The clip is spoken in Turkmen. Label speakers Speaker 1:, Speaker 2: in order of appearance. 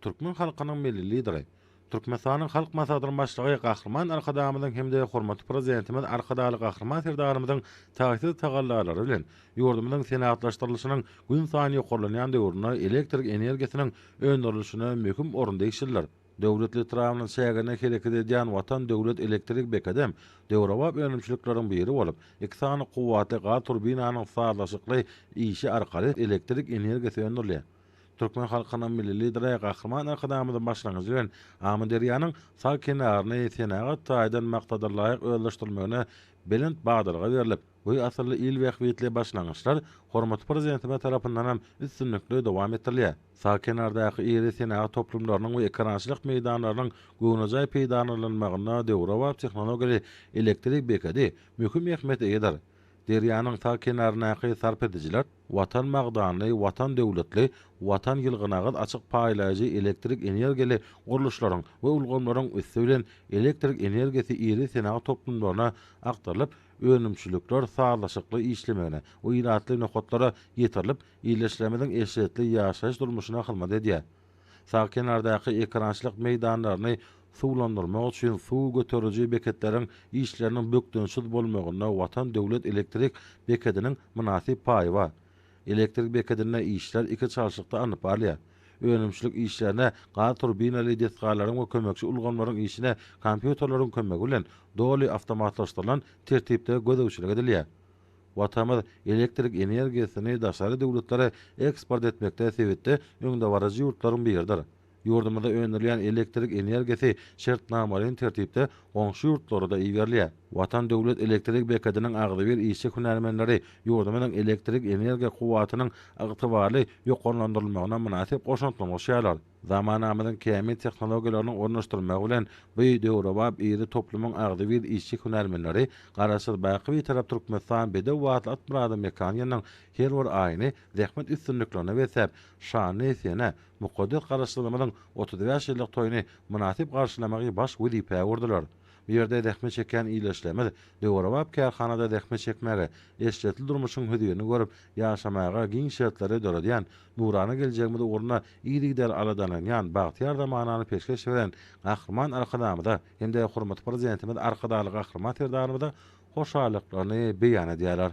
Speaker 1: Türkmen halkynyň milli lideri, Türkmenistanyň halk maslahatynyň başlygy Gahrman Arkadamyň hemde hormatly prezidentimiz Arkadaly Gahrman Serdarymyzyň taýsir tagallalary bilen ýurdumyzyň senatlaşdyrylşynyň gün sany ýokarlanýan döwrüne elektrik energiýasiniň öňdürilişine möhüm orunda işler. Döwletli tramynyň şäherine hereket edýän Watan Döwlet Elektrik Bekadem döwrewap önümçilikleriň biri bolup, iki sany kuwwatly gaz turbinanyň sağlaşykly işi arkaly elektrik energiýasy öňdürilýär. Türkmen halkynyň milli lideri Gahrman Arkadamyzyň başlangyjy bilen Amudarýanyň sağ kenaryny senagat taýdan maksadyna laýyk özleşdirmegine belent bagdalga berilip, bu asyrly il wagtly başlangyşlar hormatly prezidentime tarapyndan hem üstünlikli dowam etdirilýär. Sağ kenardaky iri senagat toplumlarynyň we ekrançylyk meýdanlarynyň goňajaý peýdalanmagyna döwrewap tehnologiýaly elektrik bekady möhüm ähmiýet eder. Derýanyň sağ kenarynaky sarp edijiler watan magdany, watan döwletli, watan ýylgynagy açyk paýlaýjy elektrik energiýaly guruluşlaryň we ulgamlaryň üstü bilen elektrik energiýasy iri senagat toplumlaryna aktarylyp, önümçilikler sağlaşykly işlemegine we ýyratly nokatlara ýetirilip, ýerleşmelerin eşitli ýaşaýyş durmuşyna hyzmat edýär. Sağ kenardaky ekrançylyk meýdanlaryny suwlandyrmak üçin suw göteriji beketleriň işleriniň bökdönsiz bolmagyna Watan Döwlet Elektrik Bekadynyň münasip paýy bar. Elektrik bekadine işler iki çalşykda anyp barýar. Önümçilik işlerine gaz turbinaly destgalaryň we kömekçi ulgamlaryň işine kompýuterlaryň kömegi bilen doly awtomatlaşdyrylan tertipde gözegçilik edilýär. Watamyz elektrik energiýasyny daşary döwletlere eksport etmekde sebäpde öňde barajy ýurtlaryň biridir. Ýurdumyzda öňdirilýän elektrik energiýasy şertnamalyň tertipde goňşy ýurtlara da iýerlýär. Watan Döwlet Elektrik Bekadynyň agdy bir işçi hünärmenleri ýurdumyzyň elektrik energiýa kuwwatynyň ygtybarly ýokarlandyrylmagyna münasip goşuntlama şeýler. Zamanamyzyň kämi tehnologiýalaryny ornaşdyrmak bilen bu döwrewap iri toplumyň agdy bir işçi hünärmenleri garaşyl baky bir tarap Türkmenistan bede wagt atmrady mekaniýanyň her bir aýyny zähmet üstünliklerine bersep, şany sene mukaddes garaşdyrmanyň 35 ýyllyk toýuny münasip garşylamagy baş wezipä gurdular. Bir ýerde dähme çeken iýleşlemez, döwrewap kärhanada dähme çekmäge, eşitli durmuşyň hödüýeni görüp ýaşamaga giň şertlere döredýän, nurany geljegimde orna ýygyder aladanýan bagtyar zamanany peşkeş beren Gahrman Arkadamyda hemde hormatly prezidentimiz Arkadaly Gahrman Serdarymyza hoşallyklaryny beýan edýärler.